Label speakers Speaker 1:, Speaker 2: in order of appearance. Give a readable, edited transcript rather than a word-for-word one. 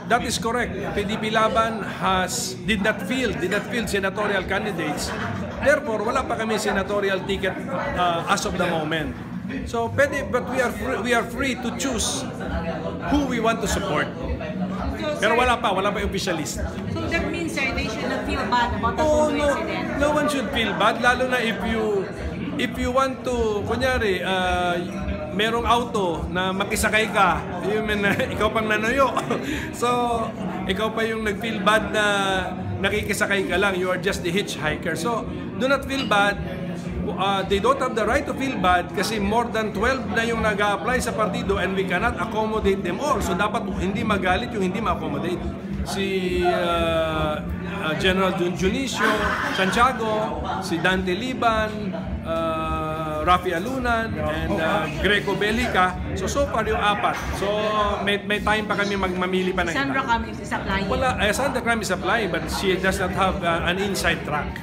Speaker 1: That is correct. PDP Laban did not field senatorial candidates. Therefore, wala pa kami senatorial ticket as of the moment. So, but we are free to choose who we want to support. Pero wala pa yung official list.
Speaker 2: So that means, sir, they should not feel bad about the incident?
Speaker 1: No one should feel bad, lalo na if you want to, kunyari, merong auto na makisakay ka, ikaw pang nanayo. So, ikaw pa yung nag-feel bad na nakikisakay ka lang, you are just the hitchhiker. So, do not feel bad. They don't have the right to feel bad kasi more than 12 na yung nag-a-apply sa partido and we cannot accommodate them all. So dapat hindi magalit yung hindi ma-accommodate. Si General Junicio Santiago, si Dante Liban, Rafi Alunan, and Greco Belica. So far yung apat. So may time pa kami mamili pa ng
Speaker 2: Sandra Camis is applying.
Speaker 1: Wala, Sandra Camis is applying but she does not have an inside track.